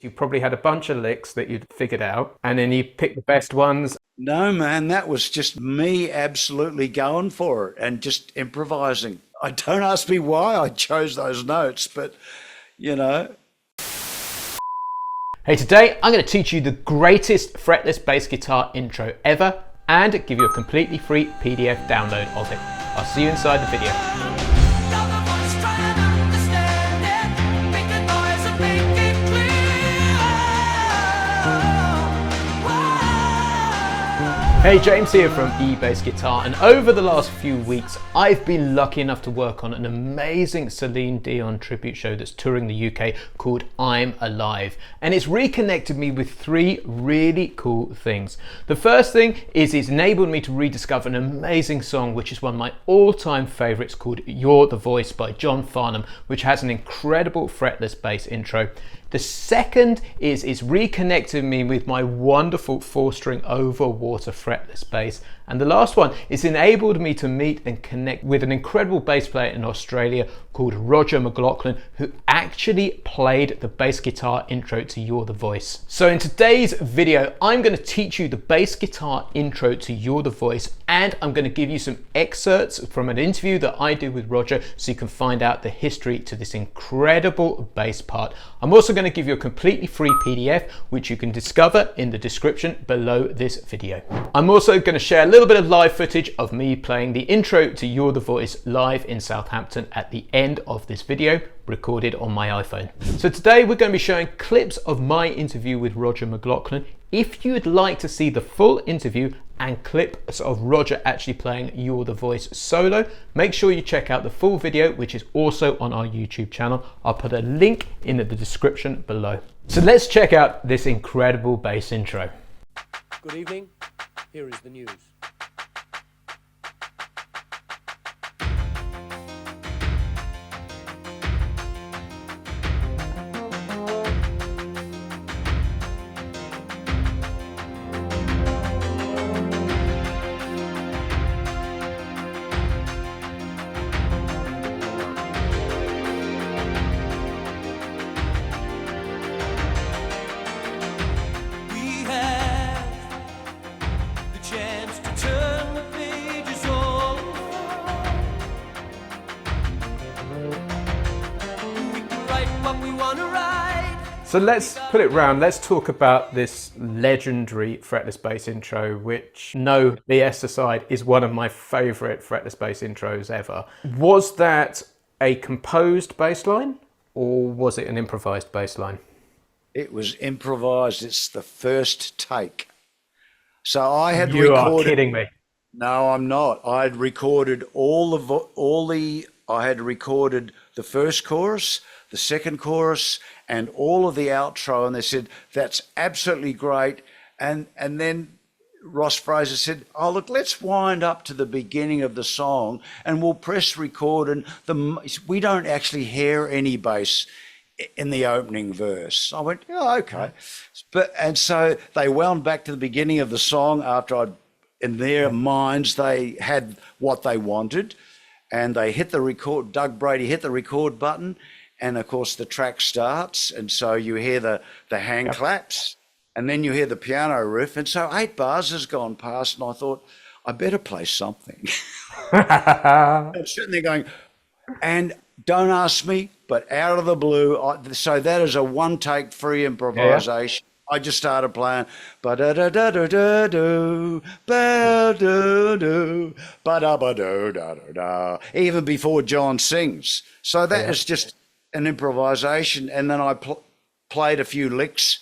You probably had a bunch of licks that you'd figured out, and then you picked the best ones. No, man, that was just me absolutely going for it and just improvising. I don't ask me why I chose those notes, but you know. Hey, today I'm going to teach you the greatest fretless bass guitar intro ever and give you a completely free PDF download of it. I'll see you inside the video. Hey, James here from eBass Guitar, and over the last few weeks I've been lucky enough to work on an amazing Celine Dion tribute show that's touring the UK called I'm Alive, and it's reconnected me with three really cool things. The first thing is it's enabled me to rediscover an amazing song which is one of my all-time favourites called You're the Voice by John Farnham, which has an incredible fretless bass intro. The second is it's reconnected me with my wonderful 4-string over water fretless bass. And the last one is enabled me to meet and connect with an incredible bass player in Australia called Roger McLachlan, who actually played the bass guitar intro to You're the Voice. So in today's video, I'm going to teach you the bass guitar intro to You're the Voice, and I'm going to give you some excerpts from an interview that I did with Roger so you can find out the history to this incredible bass part. I'm also going to give you a completely free PDF which you can discover in the description below this video. I'm also going to share a little bit of live footage of me playing the intro to You're the Voice live in Southampton at the end of this video, recorded on my iPhone. So today we're going to be showing clips of my interview with Roger McLachlan. If you'd like to see the full interview and clips of Roger actually playing You're the Voice solo, make sure you check out the full video, which is also on our YouTube channel. I'll put a link in the description below. So let's check out this incredible bass intro. Good evening, here is the news. So let's put it round. Let's talk about this legendary fretless bass intro, which, no BS aside, is one of my favorite fretless bass intros ever. Was that a composed bass line or was it an improvised bass line? It was improvised. It's the first take. So I had You recorded. are kidding me. No, I'm not. I had recorded I had recorded the first chorus, the second chorus, and all of the outro, and they said that's absolutely great. And then Ross Fraser said, "Oh look, let's wind up to the beginning of the song, and we'll press record." And we don't actually hear any bass in the opening verse. I went, "Oh, okay." And so they wound back to the beginning of the song after in their minds they had what they wanted, and they hit the record. Doug Brady hit the record button. And of course the track starts, and so you hear the hand claps, and then you hear the piano riff. And so 8 bars has gone past, and I thought, I better play something. I'm sitting there going, and don't ask me, but out of the blue, so that is a one-take free improvisation. Yeah. I just started playing ba-da-da-da-da-da-do, ba-da-do, ba-da-ba-do-da-da-da, even before John sings. So that is just an improvisation, and then I played a few licks,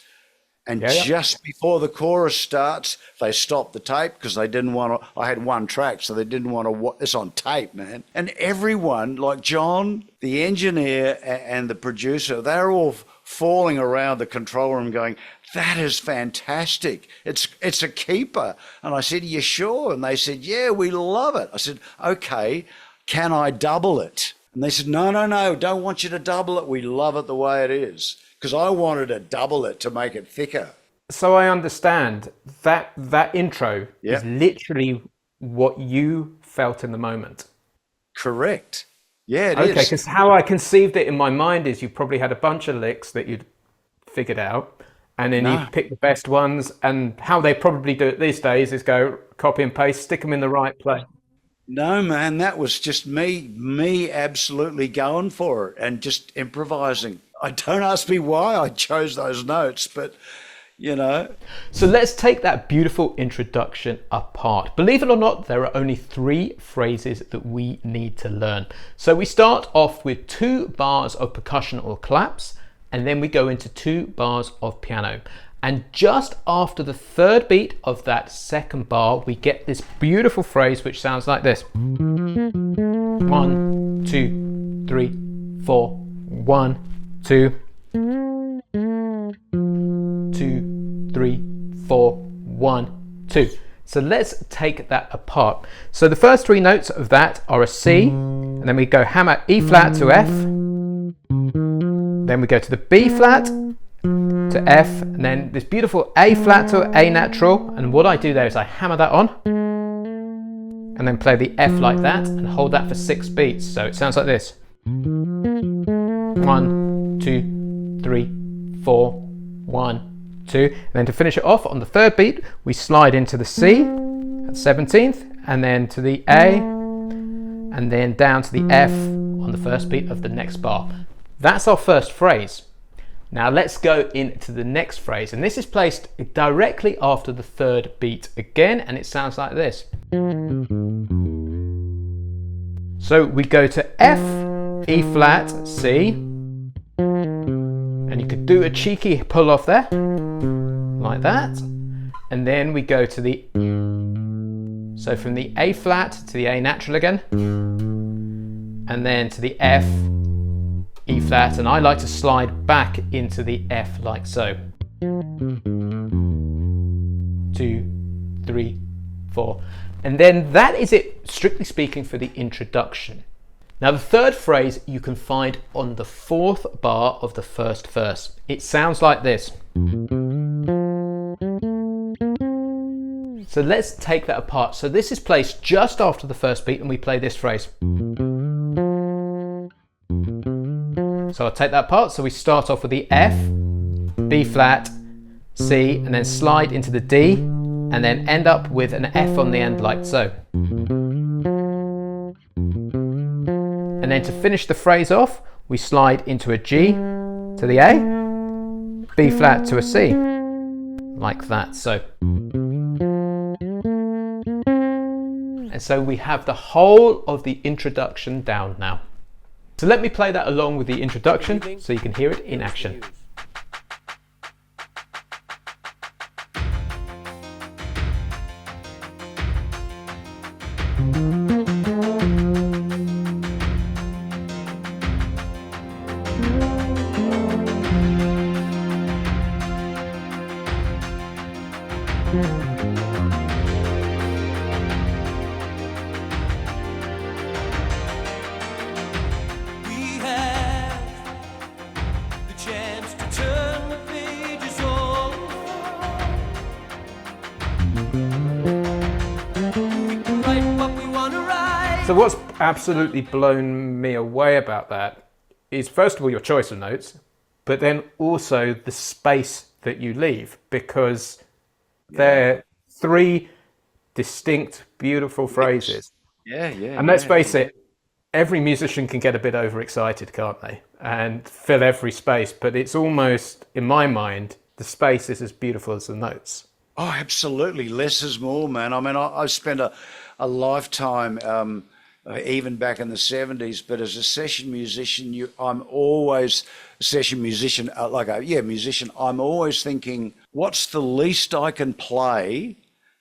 and just before the chorus starts, they stopped the tape because they didn't want to. I had one track, so they didn't want to. It's on tape, man. And everyone, like John, the engineer, and the producer, they're all falling around the control room, going, "That is fantastic! It's a keeper." And I said, "Are you sure?" And they said, "Yeah, we love it." I said, "Okay, can I double it?" And they said, no, don't want you to double it. We love it the way it is. Because I wanted to double it to make it thicker. So I understand that intro is literally what you felt in the moment. Correct. Yeah, it is. Okay, because how I conceived it in my mind is you probably had a bunch of licks that you'd figured out, and then No. you pick the best ones. And how they probably do it these days is go copy and paste, stick them in the right place. No, man, that was just me absolutely going for it and just improvising. I don't ask me why I chose those notes, but you know. So let's take that beautiful introduction apart. Believe it or not, there are only 3 phrases that we need to learn. So we start off with 2 bars of percussion or claps, and then we go into 2 bars of piano. And just after the 3rd beat of that 2nd bar, we get this beautiful phrase which sounds like this. 1, 2, 3, 4, 1, 2. 2, 3, 4, 1, 2. So let's take that apart. So the first 3 notes of that are a C, and then we go hammer E flat to F, then we go to the B flat to F, and then this beautiful A flat to A natural, and what I do there is I hammer that on, and then play the F like that, and hold that for 6 beats. So it sounds like this. 1, 2, 3, 4, 1, 2, and then to finish it off on the 3rd beat, we slide into the C at 17th, and then to the A, and then down to the F on the 1st beat of the next bar. That's our first phrase. Now let's go into the next phrase, and this is placed directly after the 3rd beat again, and it sounds like this. So we go to F, E flat, C, and you could do a cheeky pull off there, like that, and then we go to the, so from the A flat to the A natural again, and then to the F, E flat, and I like to slide back into the F like so. 2, 3, 4, and then that is it, strictly speaking, for the introduction. Now the 3rd phrase you can find on the 4th bar of the 1st verse. It sounds like this. So let's take that apart. So this is placed just after the 1st beat, and we play this phrase. So I'll take that apart. So we start off with the F, B flat, C, and then slide into the D, and then end up with an F on the end like so. And then to finish the phrase off, we slide into a G to the A, B flat to a C, like that. So, and so we have the whole of the introduction down now. So let me play that along with the introduction so you can hear it in action. So what's absolutely blown me away about that is, first of all, your choice of notes, but then also the space that you leave, because they're 3 distinct, beautiful phrases. Yeah. And let's face it, every musician can get a bit overexcited, can't they? And fill every space, but it's almost, in my mind, the space is as beautiful as the notes. Oh, absolutely. Less is more, man. I mean, I spent a lifetime, even back in the 70s, but as a session musician, I'm always a session musician, musician. I'm always thinking, what's the least I can play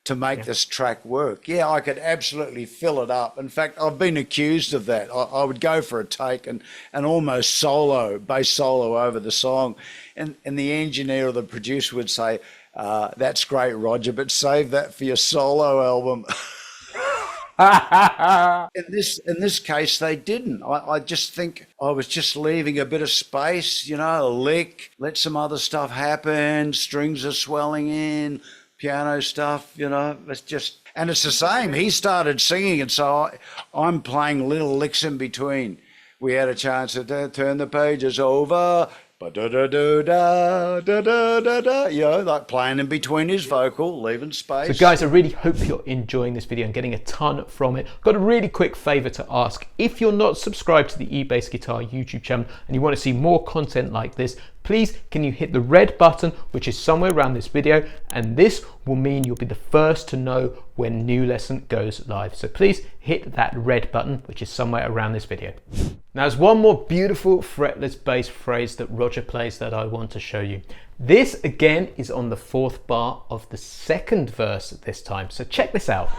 to make this track work? Yeah, I could absolutely fill it up. In fact, I've been accused of that. I would go for a take and almost bass solo over the song. And the engineer or the producer would say, that's great, Roger, but save that for your solo album. In this case, they didn't. I just think I was just leaving a bit of space, a lick, let some other stuff happen, strings are swelling in, piano stuff, it's just, and it's the same. He started singing, and so I'm playing little licks in between. We had a chance to turn the pages over, ba-da-da-da-da-da-da-da-da, like playing in between his vocal, leaving space. So guys, I really hope you're enjoying this video and getting a ton from it. Got a really quick favor to ask. If you're not subscribed to the eBass Guitar YouTube channel and you want to see more content like this, please can you hit the red button, which is somewhere around this video, and this will mean you'll be the first to know when new lesson goes live. So please hit that red button, which is somewhere around this video. Now there's one more beautiful fretless bass phrase that Roger plays that I want to show you. This again is on the 4th bar of the 2nd verse this time. So check this out.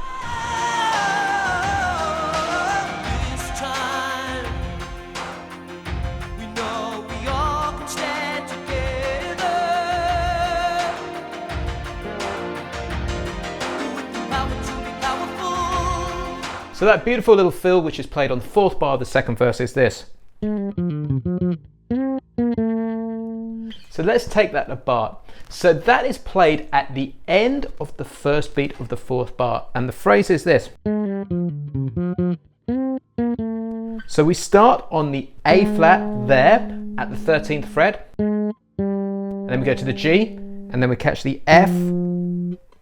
So that beautiful little fill, which is played on the 4th bar of the 2nd verse, is this. So let's take that apart. So that is played at the end of the 1st beat of the 4th bar, and the phrase is this. So we start on the A flat there at the 13th fret, and then we go to the G, and then we catch the F,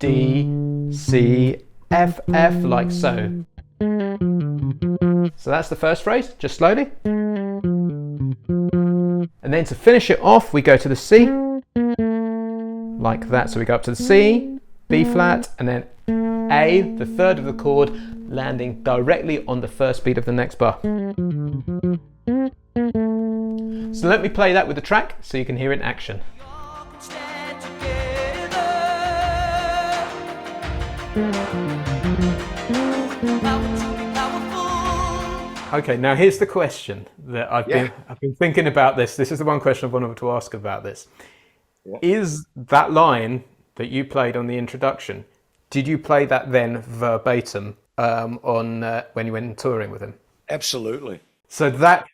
D, C, F, F, like so. So that's the first phrase, just slowly. And then to finish it off, we go to the C, like that. So we go up to the C, B flat, and then A, the 3rd of the chord, landing directly on the 1st beat of the next bar. So let me play that with the track so you can hear it in action. Okay, now here's the question that I've been thinking about this. This is the one question I've wanted to ask about this. Yeah. Is that line that you played on the introduction, did you play that then verbatim on when you went touring with him? Absolutely. So if I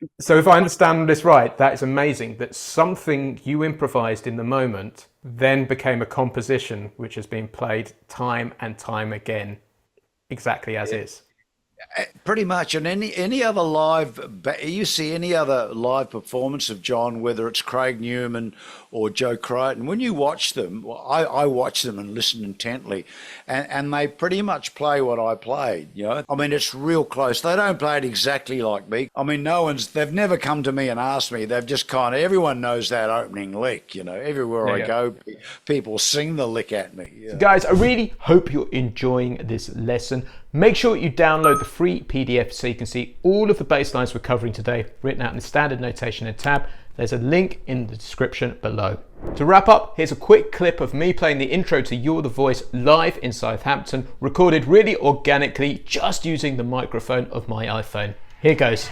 understand this right, that is amazing that something you improvised in the moment then became a composition which has been played time and time again, exactly as is. Pretty much. And any other you see any other live performance of John, whether it's Craig Newman or Joe Crichton, when you watch them, I watch them and listen intently, and they pretty much play what I played, you know. I mean, it's real close. They don't play it exactly like me. I mean, they've never come to me and asked me. They've just everyone knows that opening lick, you know. Everywhere I go, people sing the lick at me. Yeah. Guys, I really hope you're enjoying this lesson. Make sure you download the free PDF so you can see all of the bass lines we're covering today, written out in the standard notation and tab. There's a link in the description below. To wrap up, here's a quick clip of me playing the intro to You're the Voice live in Southampton, recorded really organically, just using the microphone of my iPhone. Here goes.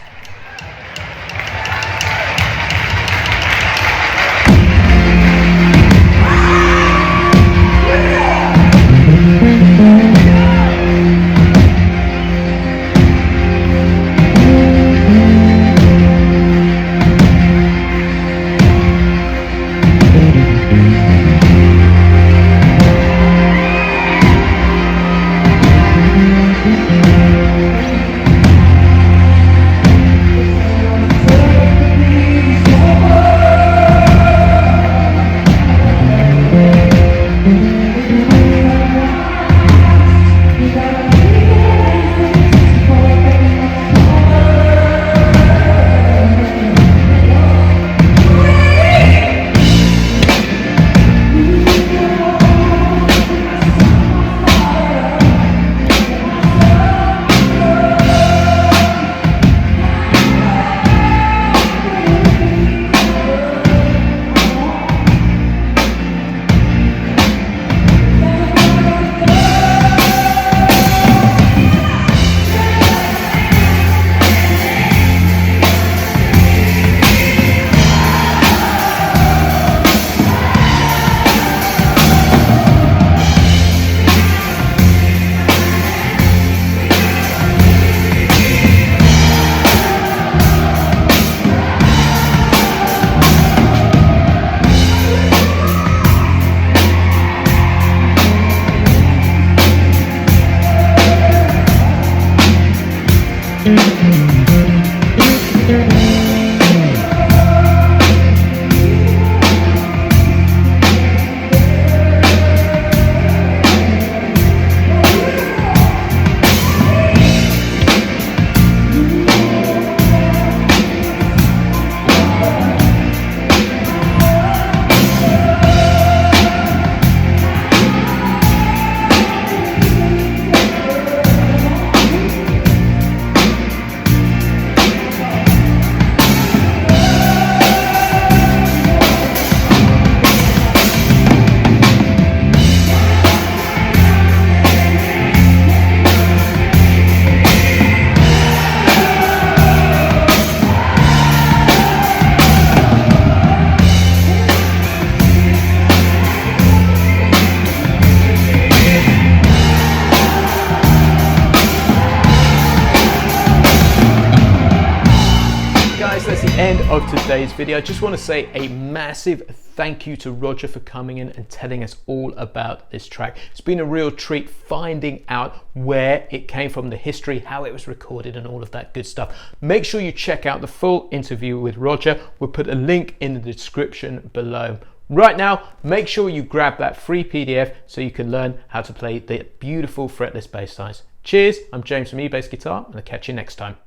end of today's video. I just want to say a massive thank you to Roger for coming in and telling us all about this track. It's been a real treat finding out where it came from, the history, how it was recorded and all of that good stuff. Make sure you check out the full interview with Roger. We'll put a link in the description below. Right now, make sure you grab that free PDF so you can learn how to play the beautiful fretless bass lines. Cheers, I'm James from eBass Guitar, and I'll catch you next time.